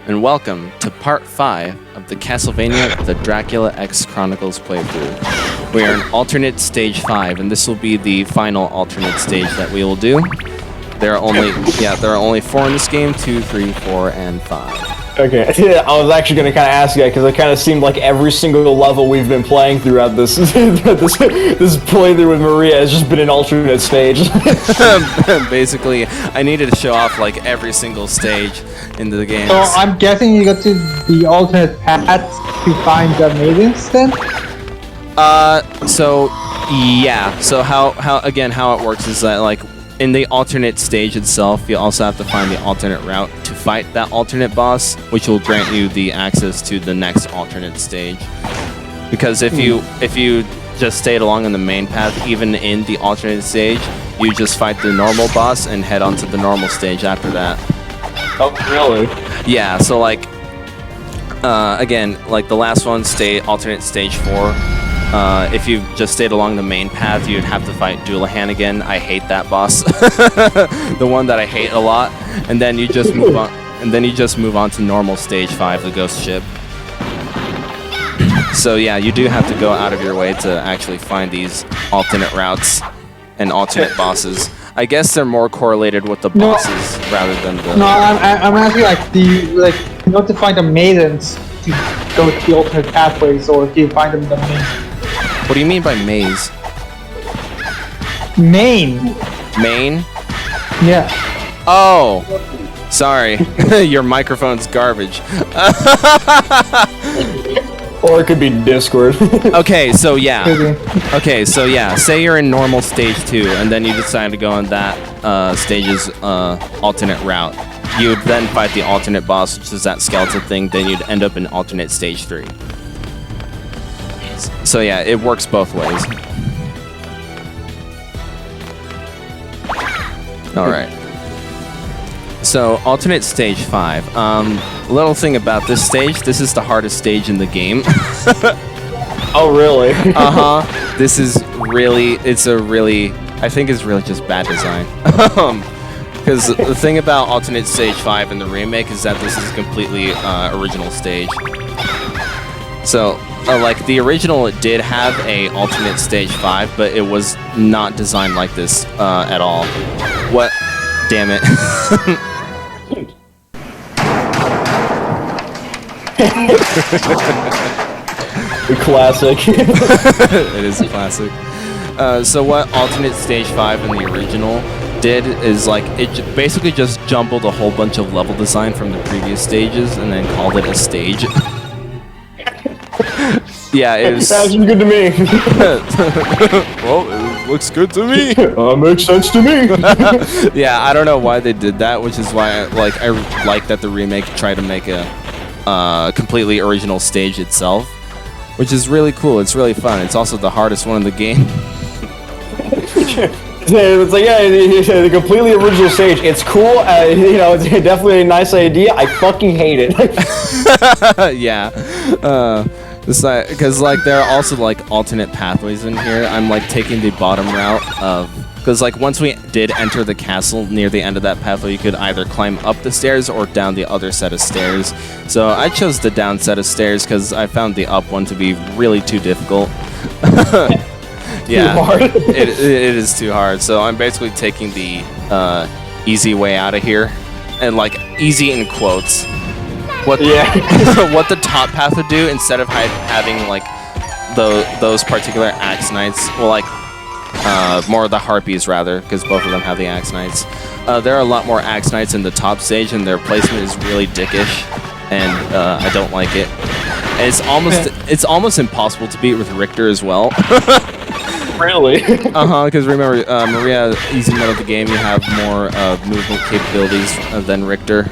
and welcome to part 5 of the Castlevania The Dracula X Chronicles playthrough. We are in alternate stage 5, and this will be the final alternate stage that we will do. There are only 4 in this game, 2, 3, 4, and 5. Okay, yeah, I was actually going to kind of ask you that because it kind of seemed like every single level we've been playing throughout this this playthrough with Maria has just been an alternate stage. Basically, I needed to show off like every single stage into the game. So I'm guessing you got to the alternate path to find the maidens then? So how it works is that like in the alternate stage itself, you also have to find the alternate route to fight that alternate boss, which will grant you the access to the next alternate stage. Because if you just stayed along on the main path, even in the alternate stage, you just fight the normal boss and head on to the normal stage after that. Oh, really? Yeah, so like, again, like the last one, alternate stage 4. If you just stayed along the main path, you'd have to fight Dullahan again. I hate that boss. The one that I hate a lot. And then you just move on. And then you just move on to normal stage 5, the ghost ship. So yeah, you do have to go out of your way to actually find these alternate routes and alternate bosses. I guess they're more correlated with the bosses rather than the. No, I'm asking like not to find the maidens to go to the alternate pathways, or if you find them in the main. What do you mean by maze? Main. Main? Yeah. Oh, sorry. Your microphone's garbage. Or it could be Discord. Okay, so yeah. Say you're in normal stage 2, and then you decide to go on that stage's alternate route. You would then fight the alternate boss, which is that skeleton thing. Then you'd end up in alternate stage 3. So yeah, it works both ways. Alright. So, alternate stage 5. Little thing about this stage, this is the hardest stage in the game. Oh, really? Uh-huh. This is really, I think it's really just bad design. Because the thing about alternate stage 5 in the remake is that this is a completely original stage. So, like, the original did have a alternate stage 5, but it was not designed like this at all. What? Damn it. The classic. It is a classic. So what alternate stage 5 in the original did is like it basically just jumbled a whole bunch of level design from the previous stages and then called it a stage. Yeah, it was. Sounds good to me. Well, it looks good to me. Makes sense to me. Yeah, I don't know why they did that, which is why I like that the remake tried to make a completely original stage itself, which is really cool. It's really fun. It's also the hardest one in the game. It's like, yeah, the completely original stage. It's cool. It's definitely a nice idea. I fucking hate it. Yeah. Because like there are also like alternate pathways in here. I'm like taking the bottom route of, because like once we did enter the castle, near the end of that pathway you could either climb up the stairs or down the other set of stairs. So I chose the down set of stairs because I found the up one to be really too difficult. Yeah, too hard. it is too hard. So I'm basically taking the easy way out of here, and like easy in quotes. What the top path would do, instead of having like those particular axe knights, well, like more of the harpies rather, because both of them have the axe knights. There are a lot more axe knights in the top stage, and their placement is really dickish, and I don't like it. And it's almost impossible to beat with Richter as well. Really? Because remember, Maria, easy mode of the game, you have more movement capabilities than Richter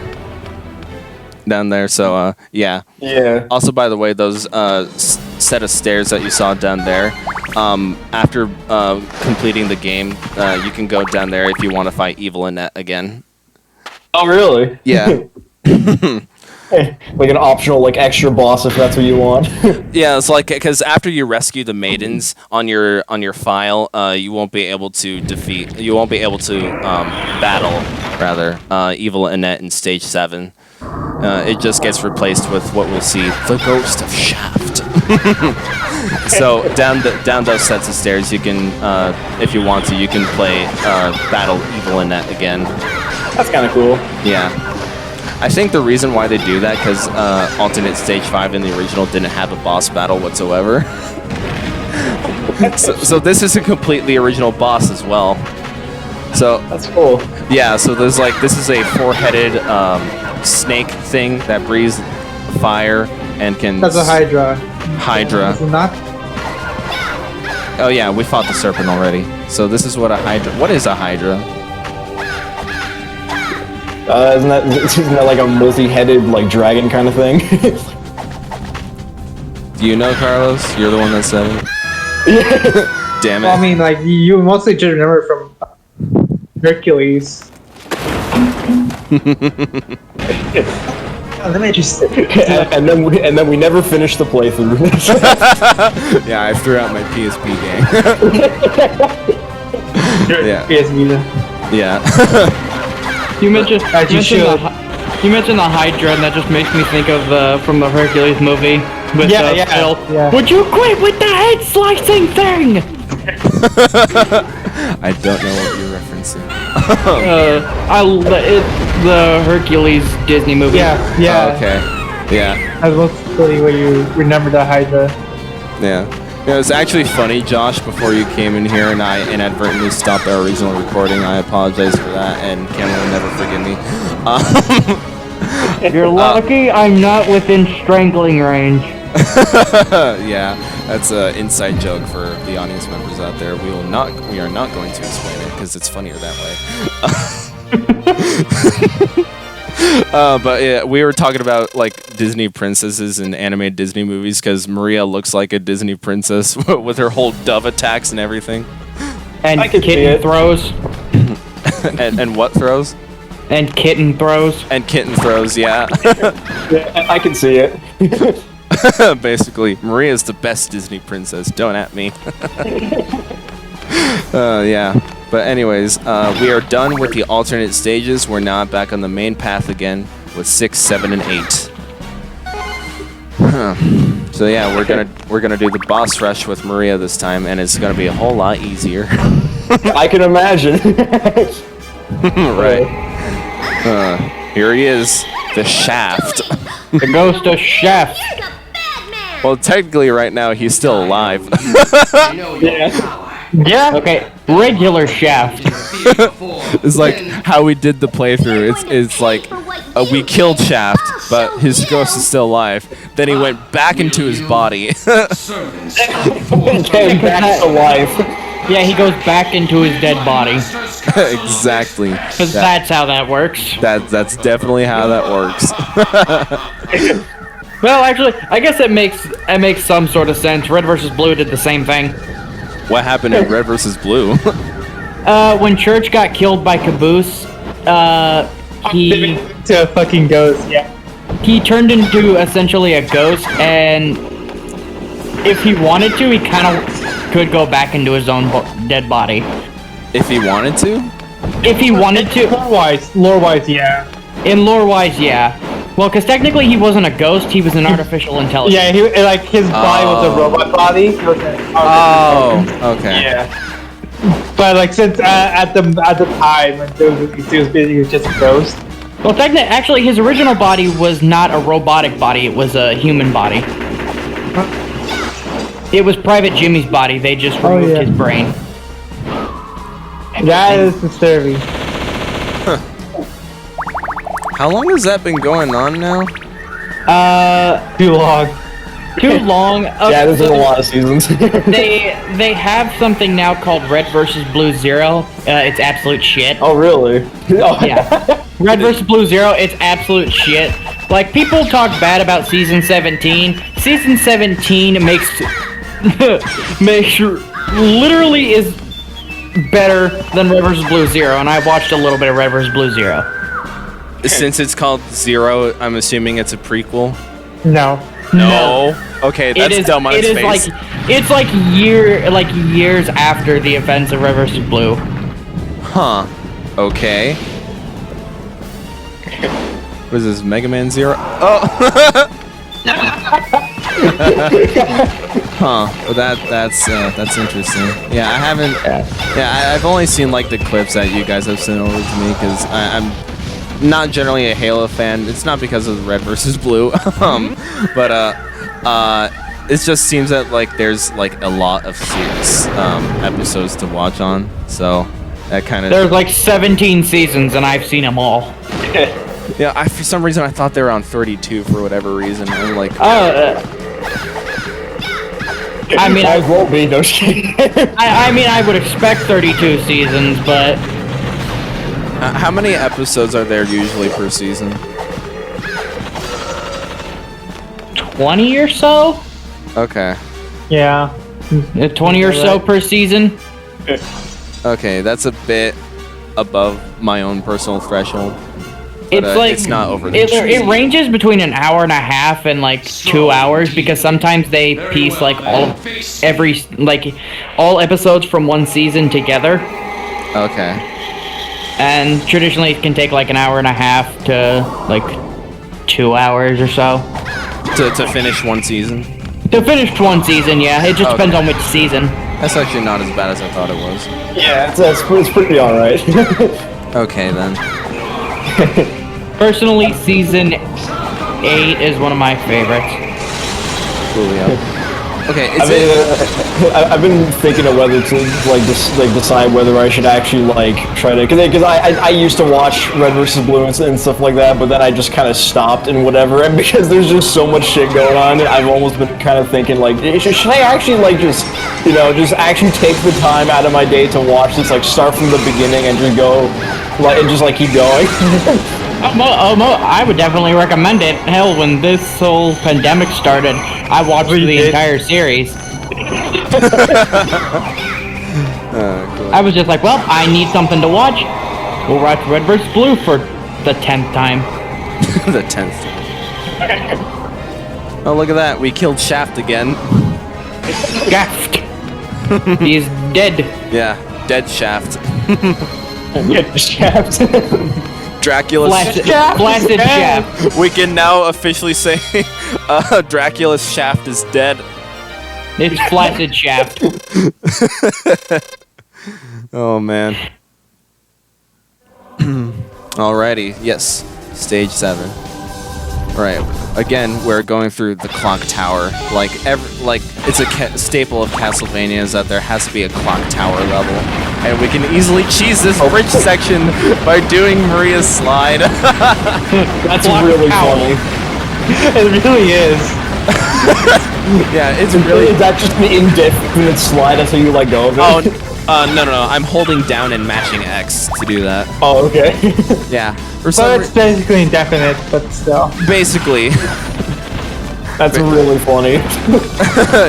down there, so yeah. Yeah. Also, by the way, those set of stairs that you saw down there, after completing the game, you can go down there if you want to fight Evil Annette again. Oh, really? Yeah. Like an optional, like, extra boss if that's what you want. Yeah, it's like, because after you rescue the maidens on your file, you won't be able to battle Evil Annette in stage 7. It just gets replaced with what we'll see, the Ghost of Shaft. So down those sets of stairs, you can, if you want to, you can play Battle Evil in that again. That's kind of cool. Yeah. I think the reason why they do that, because Alternate Stage 5 in the original didn't have a boss battle whatsoever. so this is a completely original boss as well. So that's cool. Yeah, so this is a four-headed snake thing that breathes fire and can... That's a Hydra. Hydra. Is it not? Oh yeah, we fought the serpent already. So this is what a Hydra... What is a Hydra? Isn't that like a multi-headed like dragon kind of thing? Do you know, Carlos? You're the one that said it. Yeah. Damn it. Well, I mean, like, you mostly just remember from Hercules. Let me just... and then we never finished the playthrough. Yeah, I threw out my PSP game. Yeah. PSP. Yeah. You mentioned the Hydra, and that just makes me think of from the Hercules movie with Phil. Yeah. Would you quit with the head slicing thing? I don't know what you're referencing. The Hercules Disney movie. Yeah. Oh, okay. Yeah. That's mostly where you remember the Hydra. Yeah. It was actually funny, Josh, before you came in here and I inadvertently stopped our original recording. I apologize for that, and Cameron will never forgive me. If you're lucky, I'm not within strangling range. Yeah, that's an inside joke for the audience members out there. We are not going to explain it because it's funnier that way. But yeah, we were talking about like Disney princesses and animated Disney movies because Maria looks like a Disney princess with her whole dove attacks and everything. And kitten throws. and what throws? And kitten throws. And kitten throws, yeah. Yeah, I can see it. Basically, Maria's the best Disney princess. Don't at me. Yeah. But anyways, we are done with the alternate stages. We're now back on the main path again with 6, 7, and 8. So yeah, we're gonna do the boss rush with Maria this time, and it's gonna be a whole lot easier. I can imagine. Right. Here he is, the Shaft. The Ghost of Shaft. Well, technically, right now he's still alive. Yeah. Okay. Regular Shaft. It's like how we did the playthrough. It's like we killed Shaft, but his ghost is still alive. Then he went back into his body. Came back to life. Yeah, he goes back into his dead body. Exactly. Because that's how that works. That's definitely how that works. Well, actually, I guess it makes some sort of sense. Red versus Blue did the same thing. What happened in Red versus Blue? When Church got killed by Caboose, he to a fucking ghost, yeah. He turned into essentially a ghost, and if he wanted to, he kind of could go back into his own dead body. If he wanted to? If he wanted to. Lore-wise, yeah. In lore-wise, yeah. Well, because technically he wasn't a ghost, he was an artificial intelligence. Yeah, his body was a robot body. Oh, okay. Yeah. But like since at the time when he was just a ghost. Well, actually, his original body was not a robotic body; it was a human body. It was Private Jimmy's body. They just removed his brain. That is disturbing. How long has that been going on now? Too long. Too long. Yeah, there's been a lot of seasons. They have something now called Red versus Blue Zero. It's absolute shit. Oh, really? Oh. Yeah. Red versus Blue Zero, it's absolute shit. Like, people talk bad about Season 17. Season 17 makes literally is better than Red vs. Blue Zero, and I watched a little bit of Red vs. Blue Zero. Since it's called Zero, I'm assuming it's a prequel? No. No? Okay, that's dumb on its face. It's like years after the events of Red vs. Blue. Huh. Okay. What is this, Mega Man Zero? Oh! Huh. Well, that's interesting. Yeah, I haven't. Yeah, I've only seen like the clips that you guys have sent over to me because I'm not generally a Halo fan. It's not because of Red versus Blue, but it just seems that like there's like a lot of episodes to watch on. So that kind of. There's like 17 seasons, and I've seen them all. Yeah, for some reason I thought they were on 32 for whatever reason. I'm like. I mean, I won't be no shit. I mean, I would expect 32 seasons, but how many episodes are there usually per season? 20 or so. Okay. Yeah. 20 or so per season. Okay, that's a bit above my own personal threshold. But, It's like it's not over. it ranges between an hour and a half and like 2 hours because sometimes they piece like all episodes from one season together. Okay. And traditionally it can take like an hour and a half to like 2 hours or so. To finish one season? To finish one season, yeah. It just depends on which season. That's actually not as bad as I thought it was. Yeah, it's pretty alright. Okay then. Personally, season 8 is one of my favorites. Coolio. Okay, I've been thinking of whether to decide whether I should actually like try to because I used to watch Red vs. Blue and stuff like that, but then I just kind of stopped and whatever, and because there's just so much shit going on, I've almost been kind of thinking like, should I actually like just actually take the time out of my day to watch this, like start from the beginning and just go and just like keep going. I would definitely recommend it. Hell, when this whole pandemic started, I watched the entire series. Cool. I was just like, well, I need something to watch. We'll watch Red vs. Blue for the 10th time. The 10th. Oh, look at that. We killed Shaft again. Shaft. He's dead. Yeah, dead Shaft. Yeah, Shaft. Dracula's Blasted Shaft. We can now officially say Dracula's Shaft is dead. It's Flaccid Shaft. Oh man. Alrighty, yes. Stage 7. Right. Again, we're going through the clock tower. Like it's a staple of Castlevania is that there has to be a clock tower level, and we can easily cheese this bridge section by doing Maria's slide. That's really funny. It really is. Yeah, it's really. Is that just an indefinite slide? That's how you let go of it? Oh, no. I'm holding down and mashing X to do that. Oh, okay. Yeah. So it's basically indefinite, but still. Basically. That's really funny.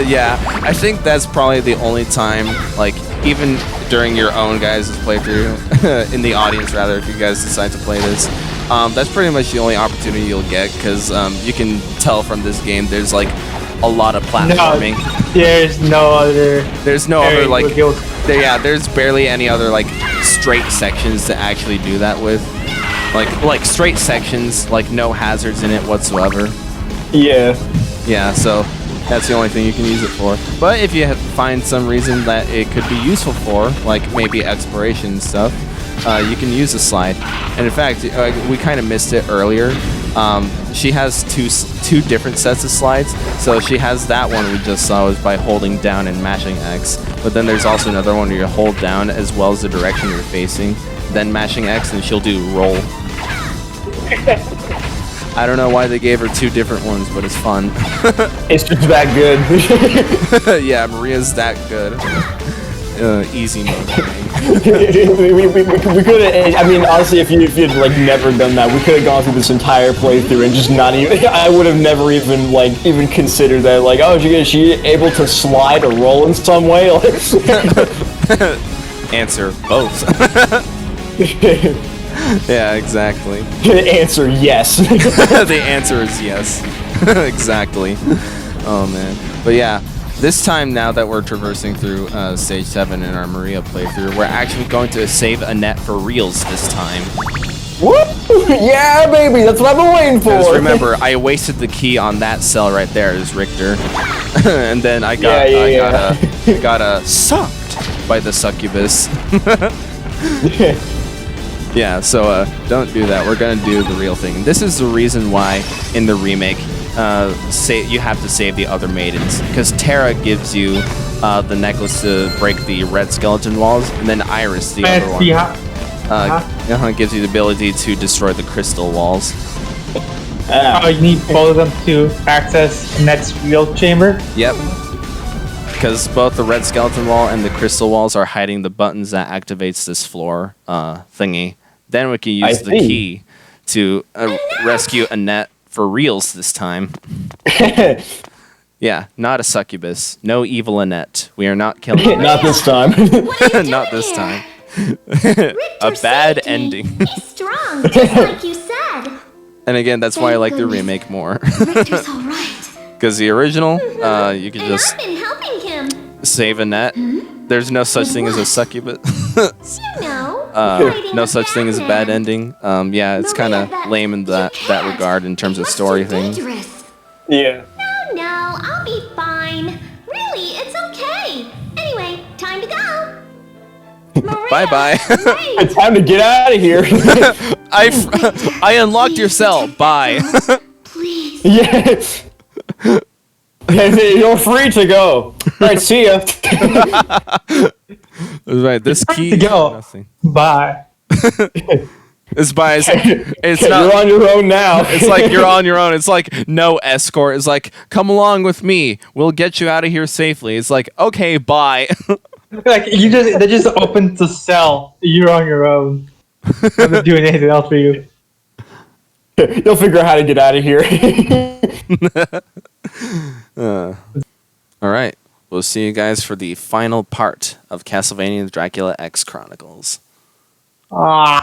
Yeah, I think that's probably the only time, like, even during your own guys' playthrough, in the audience rather, if you guys decide to play this, that's pretty much the only opportunity you'll get, because you can tell from this game there's, like, a lot of platforming. There's no other like, there's barely any other, like, straight sections to actually do that with. Like straight sections, like no hazards in it whatsoever. Yeah. Yeah, so that's the only thing you can use it for. But if you find some reason that it could be useful for, like maybe exploration and stuff, you can use the slide. And in fact, we kind of missed it earlier. She has two different sets of slides. So she has that one we just saw was by holding down and mashing X. But then there's also another one where you hold down as well as the direction you're facing, then mashing X, and she'll do roll. I don't know why they gave her two different ones, but it's fun. It's just that good. Yeah, Maria's that good. Easy mode. we could have. I mean, honestly, if you'd like never done that, we could have gone through this entire playthrough and just not even. I would have never even even considered that. Like, oh, is she able to slide or roll in some way? Answer both. Yeah, exactly. The answer, yes. The answer is yes. Exactly. Oh man. But yeah, this time now that we're traversing through stage 7 in our Maria playthrough, we're actually going to save Annette for reals this time. What? Yeah, baby, that's what I've been waiting for. Because remember, I wasted the key on that cell right there, is Richter. And then I got got sucked by the succubus. Yeah, so don't do that. We're gonna do the real thing. This is the reason why in the remake, you have to save the other maidens, because Terra gives you the necklace to break the red skeleton walls, and then Iris, the other one, gives you the ability to destroy the crystal walls. Oh, you need both of them to access Net's real chamber? Yep. Because both the red skeleton wall and the crystal walls are hiding the buttons that activates this floor thingy. Then we can use the key to rescue Annette for reals this time. Yeah, not a succubus. No evil Annette. We are not killing her. Not this time. Not this time. A bad ending. Be strong, just like you said. And again, that's why I like the remake more. Richter's all right. Because the original, you can just I've been helping him. save Annette. There's no such thing as a succubus. You know, No such thing as a bad ending. Yeah, it's kind of lame in that regard in terms of story things. Yeah. No, I'll be fine. Really, it's okay. Anyway, time to go. Maria, Bye-bye. It's time to get out of here. I unlocked your cell. Bye. Please. Yes. You're free to go. Alright, see ya. Right, this key. Go. Nothing. Bye. It's by. It's You're not. on your own now. It's like you're on your own. It's like no escort. It's like come along with me. We'll get you out of here safely. It's like okay, bye. Like they just opened the cell. You're on your own. I'm not doing anything else for you. You'll figure out how to get out of here. All right. We'll see you guys for the final part of Castlevania Dracula X Chronicles. Ah.